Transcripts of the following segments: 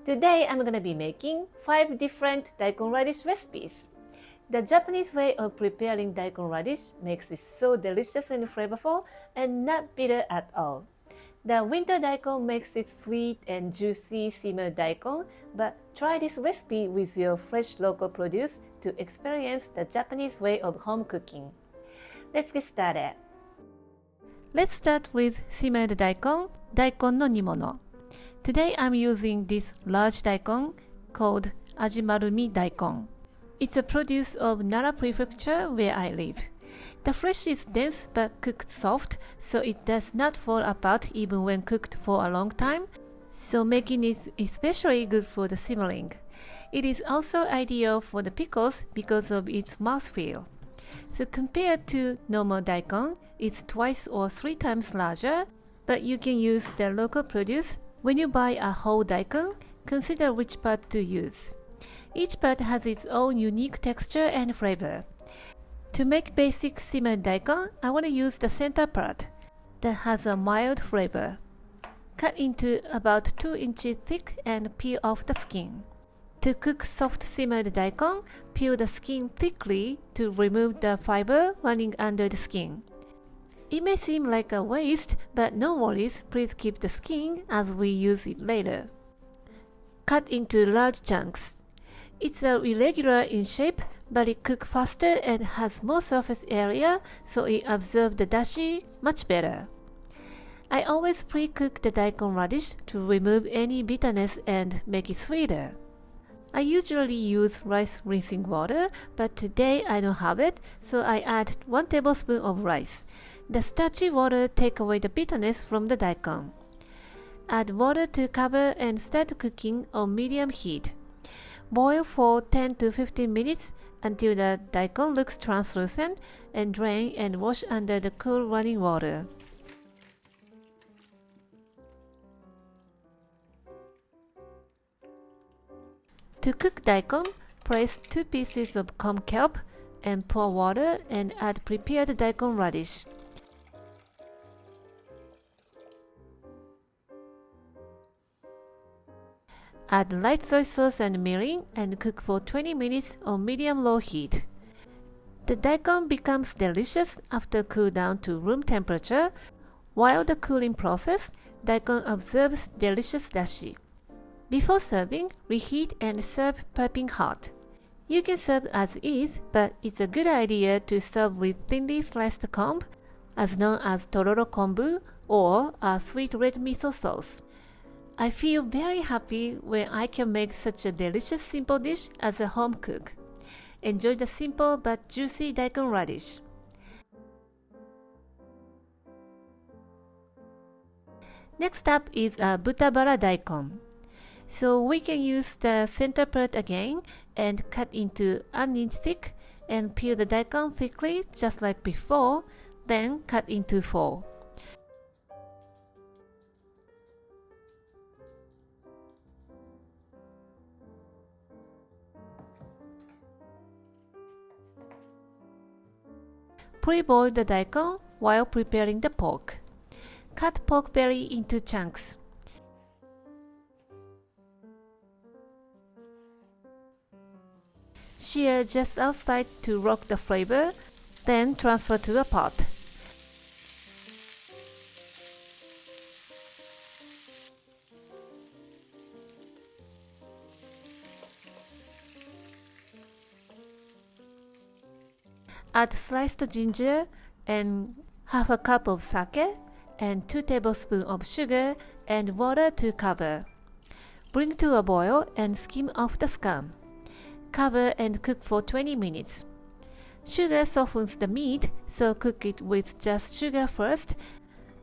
Today I'm gonna be making 5 different daikon radish recipes. The Japanese way of preparing daikon radish makes it so delicious and flavorful and not bitter at all. The winter daikon makes it sweet and juicy simmered daikon, but try this recipe with your fresh local produce to experience the Japanese way of home cooking. Let's get started. Let's start with simmered daikon, daikon no nimono. Today I'm using this large daikon called Ajimarumi Daikon. It's a produce of Nara Prefecture where I live. The flesh is dense but cooked soft, so it does not fall apart even when cooked for a long time, so making it especially good for the simmering. It is also ideal for the pickles because of its mouthfeel. So compared to normal daikon, it's twice or 3 times larger, but you can use the local produce. When you buy a whole daikon, consider which part to use. Each part has its own unique texture and flavor. To make basic simmered daikon, I want to use the center part that has a mild flavor. Cut into about 2 inches thick and peel off the skin. To cook soft simmered daikon, peel the skin thickly to remove the fiber running under the skin. It may seem like a waste, but no worries, please keep the skin as we use it later. Cut into large chunks. It's irregular in shape, but it cooks faster and has more surface area, so it absorbs the dashi much better. I always pre-cook the daikon radish to remove any bitterness and make it sweeter. I usually use rice rinsing water, but today I don't have it, so I add 1 tablespoon of rice. The starchy water takes away the bitterness from the daikon. Add water to cover and start cooking on medium heat. Boil for 10 to 15 minutes until the daikon looks translucent, and drain and wash under the cool running water. To cook daikon, place 2 pieces of Kombu Kelp and pour water and add prepared daikon radish. Add light soy sauce and mirin and cook for 20 minutes on medium-low heat. The daikon becomes delicious after cool down to room temperature. While the cooling process, daikon absorbs delicious dashi. Before serving, reheat and serve piping hot. You can serve as is, but it's a good idea to serve with thinly sliced kombu, as known as Tororo Kombu, or a sweet red miso sauce. I feel very happy when I can make such a delicious simple dish as a home cook. Enjoy the simple but juicy daikon radish. Next up is a Buta-Bara Daikon. So we can use the center part again and cut into 1 inch thick and peel the daikon thickly just like before, then cut into 4. Pre-boil the daikon while preparing the pork. Cut pork belly into chunks. Sear just outside to lock the flavor, then transfer to a pot. Add sliced ginger and half a cup of sake and 2 tablespoons of sugar and water to cover. Bring to a boil and skim off the scum. Cover and cook for 20 minutes. Sugar softens the meat, so cook it with just sugar first.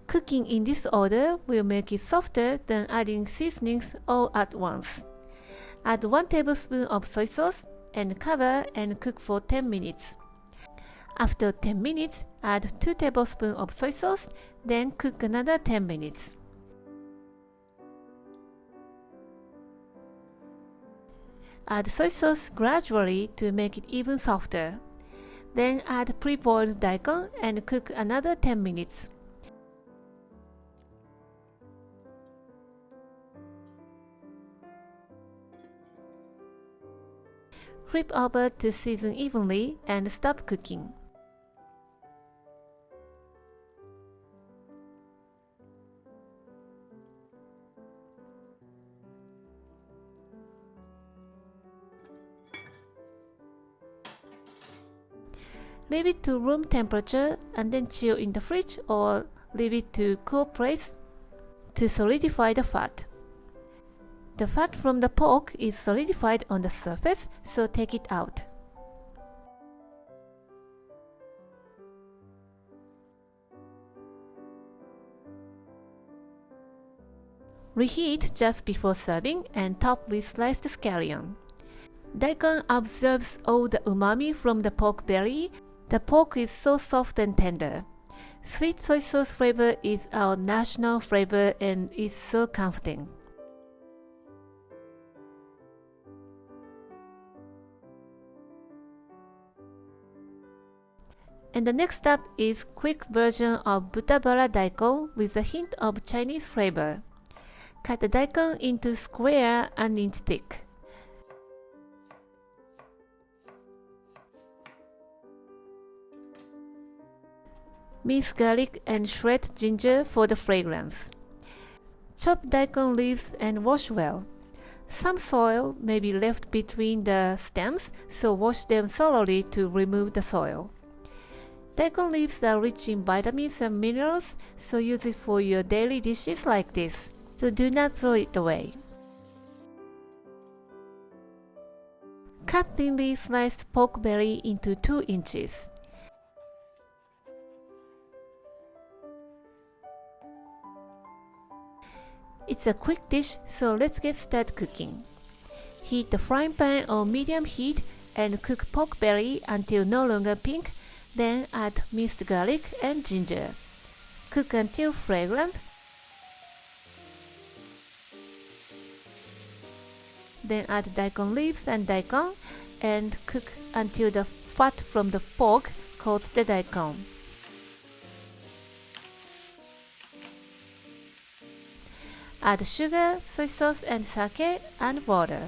Cooking in this order will make it softer than adding seasonings all at once. Add 1 tablespoon of soy sauce and cover and cook for 10 minutes. After 10 minutes, add 2 tablespoons of soy sauce, then cook another 10 minutes. Add soy sauce gradually to make it even softer. Then add pre-boiled daikon and cook another 10 minutes. Flip over to season evenly and stop cooking. Leave it to room temperature and then chill in the fridge, or leave it to cool place to solidify the fat. The fat from the pork is solidified on the surface, so take it out. Reheat just before serving and top with sliced scallion. Daikon absorbs all the umami from the pork belly. The pork is so soft and tender. Sweet soy sauce flavor is our national flavor and is so comforting. And the next step is quick version of Buta-Bara Daikon with a hint of Chinese flavor. Cut the daikon into square and inch thick. Mince garlic and shred ginger for the fragrance. Chop daikon leaves and wash well. Some soil may be left between the stems, so wash them thoroughly to remove the soil. Daikon leaves are rich in vitamins and minerals, so use it for your daily dishes like this. So do not throw it away. Cut thinly sliced pork belly into 2 inches. It's a quick dish, so let's get started cooking. Heat the frying pan on medium heat and cook pork belly until no longer pink, then add minced garlic and ginger. Cook until fragrant. Then add daikon leaves and daikon and cook until the fat from the pork coats the daikon. Add sugar, soy sauce and sake and water.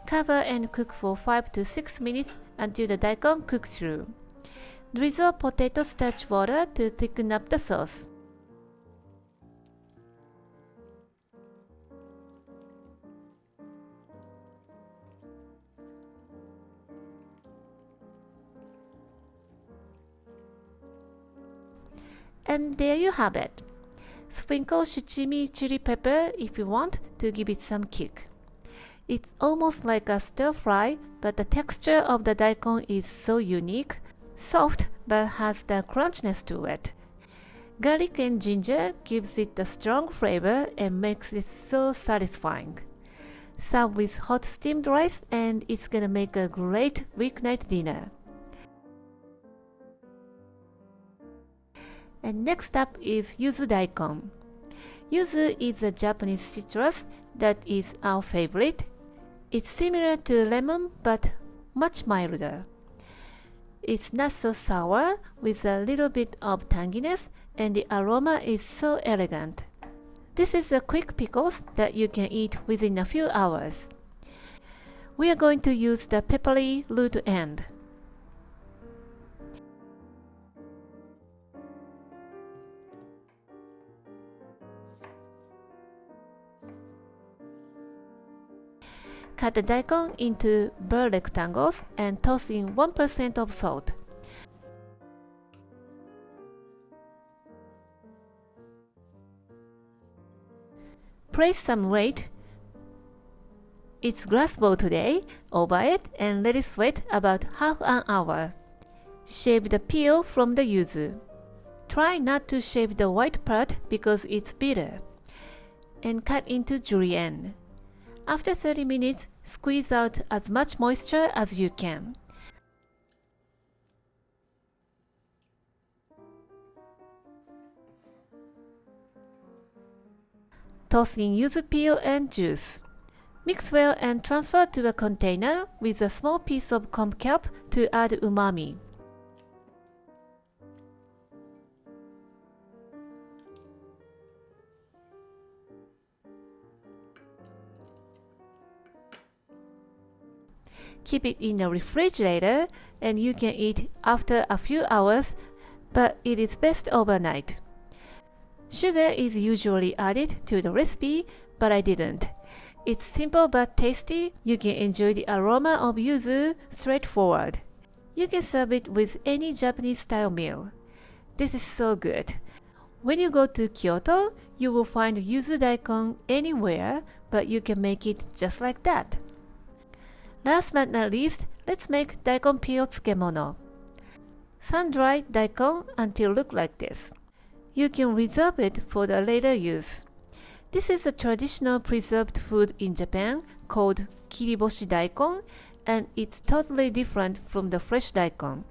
Cover and cook for 5 to 6 minutes until the daikon cooks through. Drizzle potato starch water to thicken up the sauce. And there you have it. Sprinkle shichimi chili pepper if you want to give it some kick. It's almost like a stir fry, but the texture of the daikon is so unique, soft but has the crunchiness to it. Garlic and ginger gives it a strong flavor and makes it so satisfying. Serve with hot steamed rice and it's gonna make a great weeknight dinner. And next up is Yuzu Daikon. Yuzu is a Japanese citrus that is our favorite. It's similar to lemon but much milder. It's not so sour with a little bit of tanginess, and the aroma is so elegant. This is a quick pickles that you can eat within a few hours. We are going to use the peppery root end. Cut the daikon into bird rectangles and toss in 1% of salt. Place some weight, it's grass bowl today, over it and let it sweat about half an hour. Shave the peel from the yuzu. Try not to shave the white part because it's bitter. And cut into julienne. After 30 minutes, squeeze out as much moisture as you can. Toss in yuzu peel and juice. Mix well and transfer to a container with a small piece of Kombu Kelp to add umami. Keep it in the refrigerator and you can eat after a few hours, but it is best overnight. Sugar is usually added to the recipe, but I didn't. It's simple but tasty. You can enjoy the aroma of yuzu straightforward. You can serve it with any Japanese-style meal. This is so good. When you go to Kyoto, you will find Yuzu Daikon anywhere, but you can make it just like that. Last but not least, let's make daikon peel tsukemono. Sun-dry daikon until look like this. You can reserve it for the later use. This is a traditional preserved food in Japan called kiriboshi daikon, and it's totally different from the fresh daikon.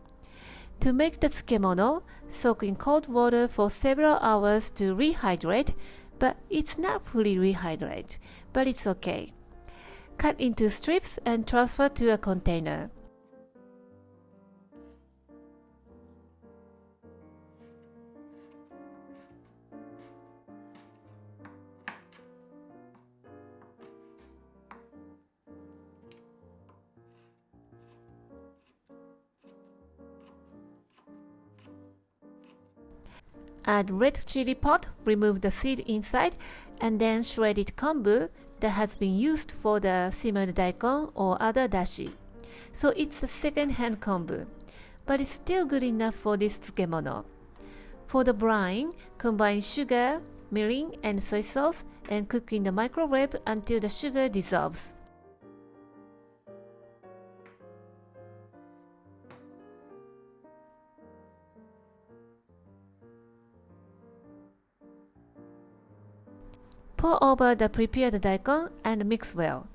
To make the tsukemono, soak in cold water for several hours to rehydrate, but it's not fully rehydrate, but it's okay. Cut into strips and transfer to a container. Add red chili pot, remove the seed inside, and then shredded kombu that has been used for the simmered daikon or other dashi. So it's a second-hand kombu, but it's still good enough for this tsukemono. For the brine, combine sugar, mirin, and soy sauce and cook in the microwave until the sugar dissolves. Pour over the prepared daikon and mix well.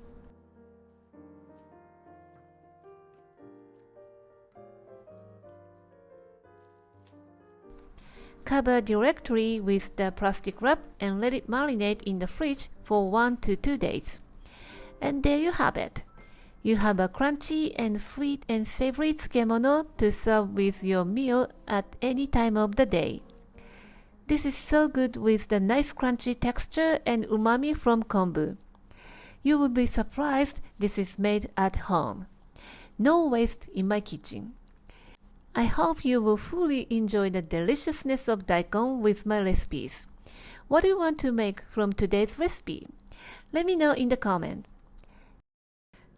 Cover directly with the plastic wrap and let it marinate in the fridge for 1 to 2 days. And there you have it. You have a crunchy and sweet and savory tsukemono to serve with your meal at any time of the day. This is so good with the nice crunchy texture and umami from kombu. You will be surprised this is made at home. No waste in my kitchen. I hope you will fully enjoy the deliciousness of daikon with my recipes. What do you want to make from today's recipe? Let me know in the comment.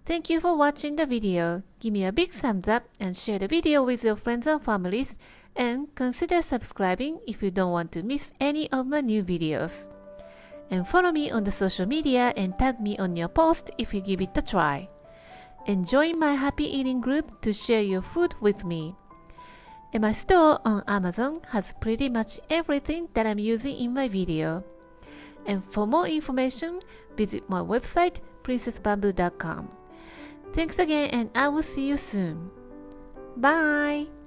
Thank you for watching the video. Give me a big thumbs up and share the video with your friends and families. And consider subscribing if you don't want to miss any of my new videos. And follow me on the social media and tag me on your post if you give it a try. And join my happy eating group to share your food with me. And my store on Amazon has pretty much everything that I'm using in my video. And for more information, visit my website princessbamboo.com. Thanks again and I will see you soon. Bye!